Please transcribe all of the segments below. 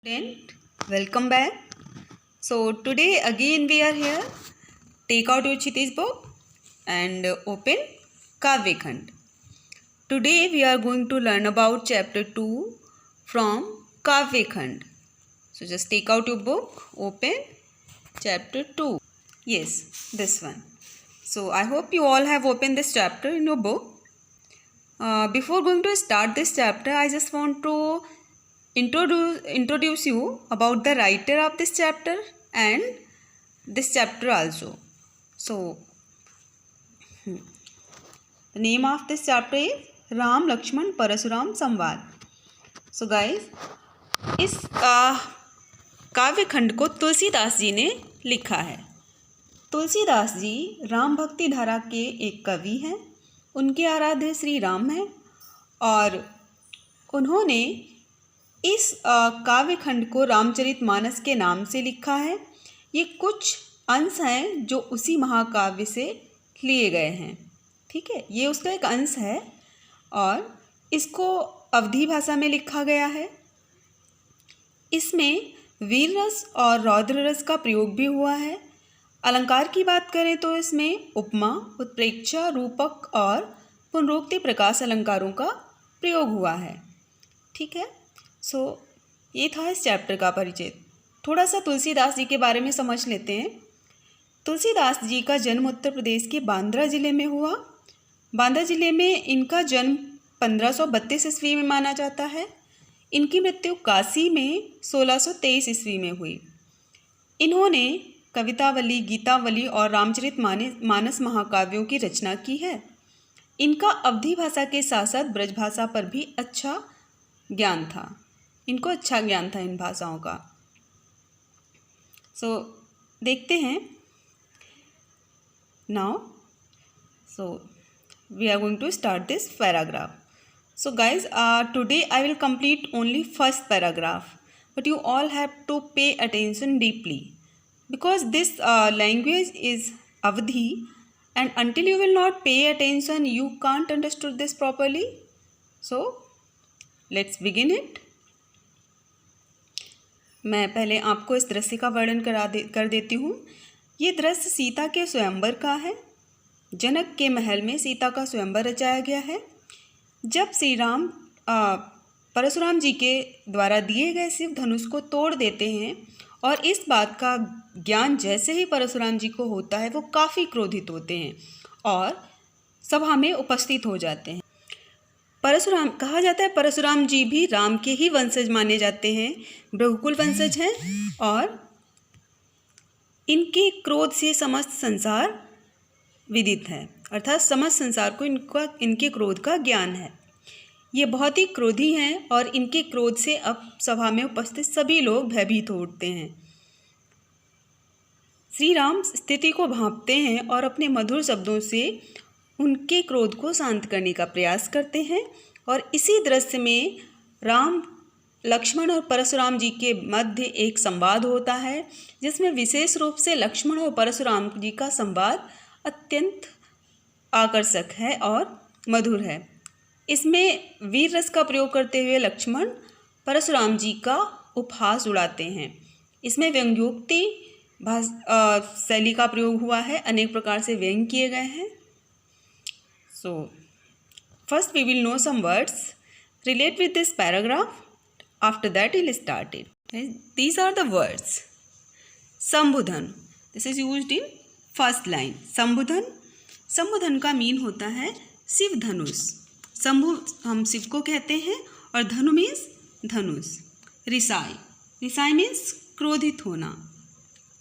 Student, welcome back. So today again we are here. Take out your Chiti's book and open Kavya Khand. Today we are going to learn about chapter 2 from Kavya Khand. So just take out your book, open chapter 2. Yes, this one. So I hope you all have opened this chapter in your book. Before going to start this chapter, I just want to introduce you about the writer of this chapter and this chapter also. So the name of this chapter is Ram Lakshman Parshuram संवाद. So guys, इस काव्य खंड को तुलसीदास जी ने लिखा है. तुलसीदास जी राम भक्ति धारा के एक कवि हैं. उनके आराध्य श्री राम हैं और उन्होंने इस काव्य खंड को रामचरितमानस के नाम से लिखा है. ये कुछ अंश हैं जो उसी महाकाव्य से लिए गए हैं. ठीक है, ये उसका एक अंश है और इसको अवधी भाषा में लिखा गया है. इसमें वीर रस और रौद्र रस का प्रयोग भी हुआ है. अलंकार की बात करें तो इसमें उपमा, उत्प्रेक्षा, रूपक और पुनरोक्ति प्रकाश अलंकारों का प्रयोग हुआ है. ठीक है, सो ये था इस चैप्टर का परिचय. थोड़ा सा तुलसीदास जी के बारे में समझ लेते हैं. तुलसीदास जी का जन्म उत्तर प्रदेश के बांद्रा ज़िले में हुआ. बांद्रा ज़िले में इनका जन्म 1532 ईस्वी में माना जाता है. इनकी मृत्यु काशी में 1623 ईस्वी में हुई. इन्होंने कवितावली, गीतावली और रामचरितमानस महाकाव्यों की रचना की है. इनका अवधी भाषा के साथ साथ ब्रज भाषा पर भी अच्छा ज्ञान था. इनको अच्छा ज्ञान था इन भाषाओं का. सो देखते हैं now. So we are going to start this paragraph. So guys, today I will complete only first paragraph, but you all have to pay attention deeply because this language is Avadhi, and until you will not pay attention you can't understood this properly. So let's begin it. मैं पहले आपको इस दृश्य का वर्णन कर देती हूँ. ये दृश्य सीता के स्वयंवर का है. जनक के महल में सीता का स्वयंवर रचाया गया है. जब श्री राम परशुराम जी के द्वारा दिए गए शिव धनुष को तोड़ देते हैं और इस बात का ज्ञान जैसे ही परशुराम जी को होता है वो काफ़ी क्रोधित होते हैं और सभा में उपस्थित हो जाते हैं. परशुराम कहा जाता है परशुराम जी भी राम के ही वंशज माने जाते हैं, भृगुकुल वंशज हैं और इनके क्रोध से समस्त संसार विदित है. अर्थात समस्त संसार को इनके क्रोध का ज्ञान है. ये बहुत ही क्रोधी हैं और इनके क्रोध से अब सभा में उपस्थित सभी लोग भयभीत हो उठते हैं. श्री राम स्थिति को भांपते हैं और अपने मधुर शब्दों से उनके क्रोध को शांत करने का प्रयास करते हैं. और इसी दृश्य में राम, लक्ष्मण और परशुराम जी के मध्य एक संवाद होता है जिसमें विशेष रूप से लक्ष्मण और परशुराम जी का संवाद अत्यंत आकर्षक है और मधुर है. इसमें वीर रस का प्रयोग करते हुए लक्ष्मण परशुराम जी का उपहास उड़ाते हैं. इसमें व्यंग्योक्ति शैली का प्रयोग हुआ है. अनेक प्रकार से व्यंग किए गए हैं. So first we will know some words relate with this paragraph. After that will start it. These are the words. संबुधन, this is used in first line. संबुधन, संबुधन का मीन होता है शिव धनुष. शंभु हम शिव को कहते हैं और धनु मीन्स धनुष. रिसाई, रिसाई मीन्स क्रोधित होना.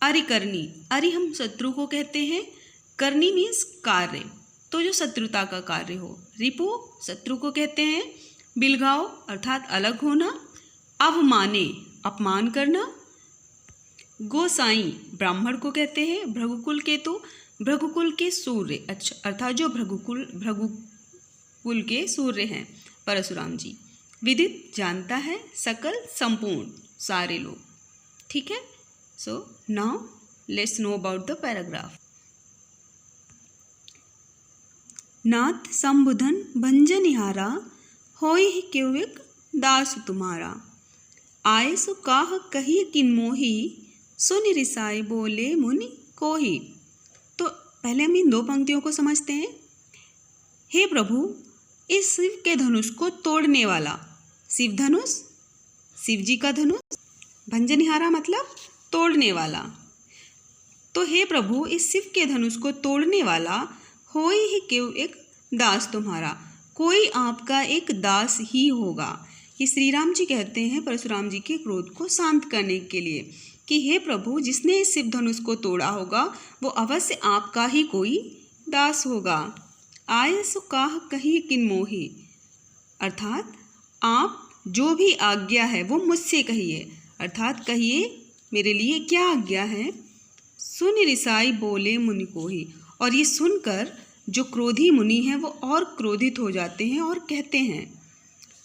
अरिकरणी, अरि हम शत्रु को कहते हैं. करनी मीन्स कार्य, तो जो शत्रुता का कार्य हो. रिपु शत्रु को कहते हैं. बिलगाओ अर्थात अलग होना. अवमाने अपमान करना. गोसाई ब्राह्मण को कहते हैं. भृगुकुल केतु, भृगुकुल के सूर्य अर्थात जो भृगुकुल के सूर्य हैं परशुराम जी. विदित जानता है. सकल संपूर्ण सारे लोग. ठीक है. So now let's know about the paragraph. नाथ संबुधन भंजनिहारा होई ही क्योविक दास तुम्हारा. आए सो काह कही किन मोही, सुनि रिसाई बोले मुनि कोही। तो पहले हम इन दो पंक्तियों को समझते हैं। हे प्रभु, इस शिव के धनुष को तोड़ने वाला, शिव धनुष, शिव जी का धनुष, भंजनिहारा मतलब तोड़ने वाला। तो हे प्रभु, इस शिव के धनुष को तोड़ने वाला होई ही क्यों एक दास तुम्हारा, कोई आपका एक दास ही होगा। ये श्री राम जी कहते हैं परशुराम जी के क्रोध को शांत करने के लिए कि हे प्रभु, जिसने इस शिव धनुष को तोड़ा होगा वो अवश्य आपका ही कोई दास होगा। आय सो काह कही किन मोही, अर्थात आप जो भी आज्ञा है वो मुझसे कहिए, अर्थात कहिए मेरे लिए क्या आज्ञा है। सुनि रिसाई बोले मुनि कोही, और ये सुनकर जो क्रोधी मुनि हैं वो और क्रोधित हो जाते हैं और कहते हैं,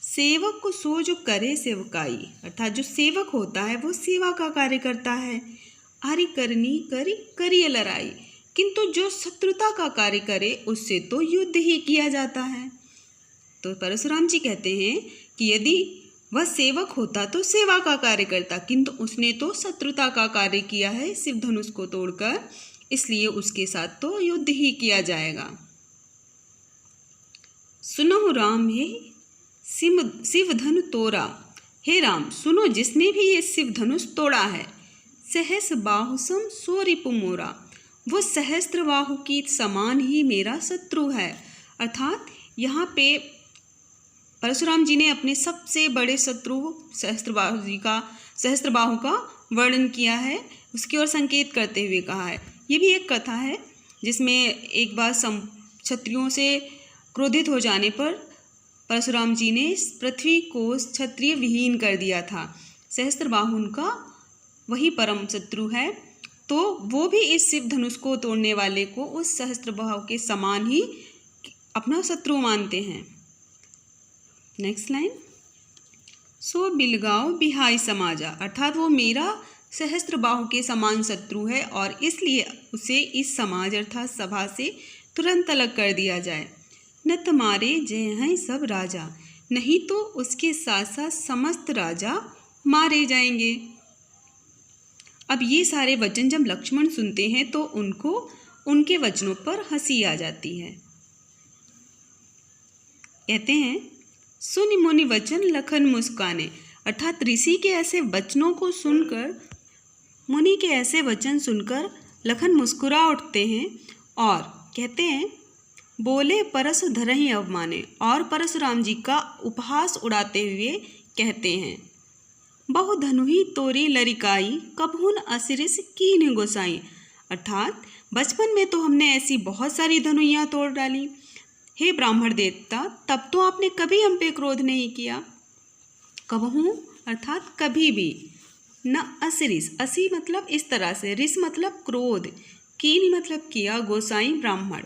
सेवक को सो जो करे सेवकाई, अर्थात जो सेवक होता है वो सेवा का कार्य करता है। आरी करनी करी करिए लड़ाई, किंतु जो शत्रुता का कार्य करे उससे तो युद्ध ही किया जाता है। तो परशुराम जी कहते हैं कि यदि वह सेवक होता तो सेवा का कार्य करता, किंतु उसने तो शत्रुता का कार्य किया है शिव धनुष को तोड़कर, इसलिए उसके साथ तो युद्ध ही किया जाएगा। सुनो राम हे शिव धनु तोड़ा, हे राम सुनो जिसने भी ये शिव धनुष तोड़ा है। सहस्र बाहु सम सो रिपु मोरा, वो सहस्त्र बाहु की समान ही मेरा शत्रु है। अर्थात यहाँ पे परशुराम जी ने अपने सबसे बड़े शत्रु सहस्त्र बाहु का वर्णन किया है, उसकी ओर संकेत करते हुए कहा है। ये भी एक कथा है जिसमें एक बार क्षत्रियों से क्रोधित हो जाने पर परशुराम जी ने पृथ्वी को क्षत्रिय विहीन कर दिया था। सहस्त्रबाहु उनका वही परम शत्रु है, तो वो भी इस शिव धनुष को तोड़ने वाले को उस सहस्त्रबाहु के समान ही अपना शत्रु मानते हैं। नेक्स्ट लाइन, सो बिलगाओ बिहाई समाजा, अर्थात वो मेरा सहस्त्रबाहु के समान शत्रु है और इसलिए उसे इस समाज अर्थात सभा से तुरंत अलग कर दिया जाए। न तुम्हारे जय हैं सब राजा, नहीं तो उसके साथ साथ समस्त राजा मारे जाएंगे। अब ये सारे वचन जब लक्ष्मण सुनते हैं तो उनको उनके वचनों पर हंसी आ जाती है। कहते हैं, सुनि मुनि वचन लखन मुस्काने, अर्थात ऋषि के ऐसे वचनों को सुनकर, मुनि के ऐसे वचन सुनकर लखन मुस्कुरा उठते हैं और कहते हैं, बोले परशु धरहि अवमाने, और परशुराम जी का उपहास उड़ाते हुए कहते हैं, बहु धनुहि तोरी लरिकाई, कबहुन असिरिस कीन्ह गोसाई, अर्थात बचपन में तो हमने ऐसी बहुत सारी धनुइयाँ तोड़ डाली, हे ब्राह्मण देवता तब तो आपने कभी हम पे क्रोध नहीं किया। कबहू अर्थात कभी भी, न असिरिस, असी मतलब इस तरह से, रिस मतलब क्रोध, कीन्ह मतलब किया, गोसाई ब्राह्मण।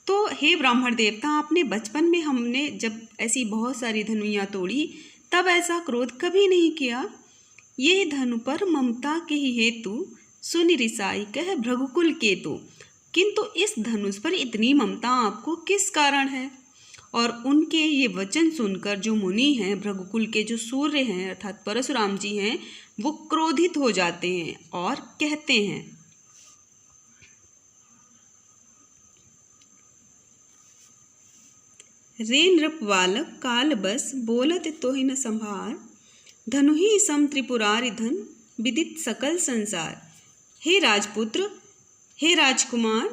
तो हे ब्राह्मण देवता, आपने बचपन में हमने जब ऐसी बहुत सारी धनुइयाँ तोड़ी तब ऐसा क्रोध कभी नहीं किया। ये धनु पर ममता के ही हेतु सुनि रिसाई कह भृगुकुल केतु, किंतु इस धनुष पर इतनी ममता आपको किस कारण है। और उनके ये वचन सुनकर जो मुनि हैं, भृगुकुल के जो सूर्य हैं अर्थात परशुराम जी हैं, वो क्रोधित हो जाते हैं और कहते हैं, रे नृप बालक काल बस बोलत तोहि न संभार, धनुहि सम त्रिपुरारि धन विदित सकल संसार। हे राजपुत्र, हे राजकुमार,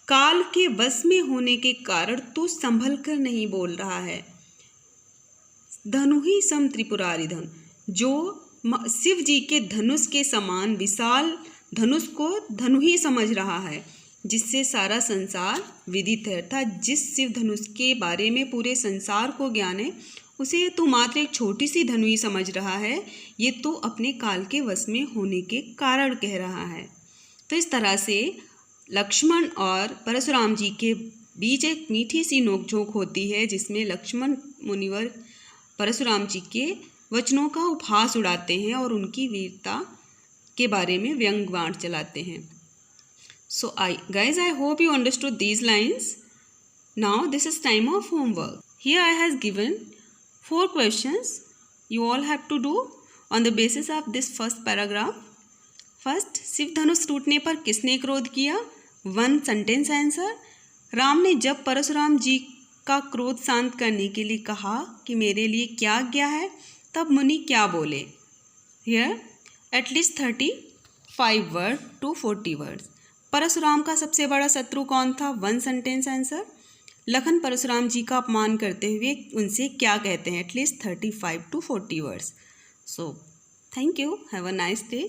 काल के वश में होने के कारण तू संभल कर नहीं बोल रहा है। धनुहि सम त्रिपुरारि धन, जो शिव जी के धनुष के समान विशाल धनुष को धनु ही समझ रहा है, जिससे सारा संसार विदित है। अर्थात जिस शिव धनुष के बारे में पूरे संसार को ज्ञान है, उसे तू मात्र एक छोटी सी धनु ही समझ रहा है। ये तू अपने काल के वश में होने के कारण कह रहा है। तो इस तरह से लक्ष्मण और परशुराम जी के बीच एक मीठी सी नोकझोंक होती है, जिसमें लक्ष्मण मुनिवर परशुराम जी के वचनों का उपहास उड़ाते हैं और उनकी वीरता के बारे में व्यंग्यवाण चलाते हैं। So guys, I hope you understood these lines. Now this is time of homework. Here I has given 4 questions. You all have to do on the basis of this first paragraph, first, Shiv धनुष टूटने पर किसने क्रोध किया? 1 sentence answer. Ram ने जब परशुराम जी का क्रोध शांत करने के लिए कहा कि मेरे लिए क्या आज्ञा है, तब मुनि क्या बोले? Here at least 35 word to 40 words. Parashuram का सबसे बड़ा शत्रु कौन था? 1 सेंटेंस आंसर। लखन परशुराम जी का अपमान करते हुए उनसे क्या कहते हैं? At least 35 to 40 words. So thank you, have a nice day.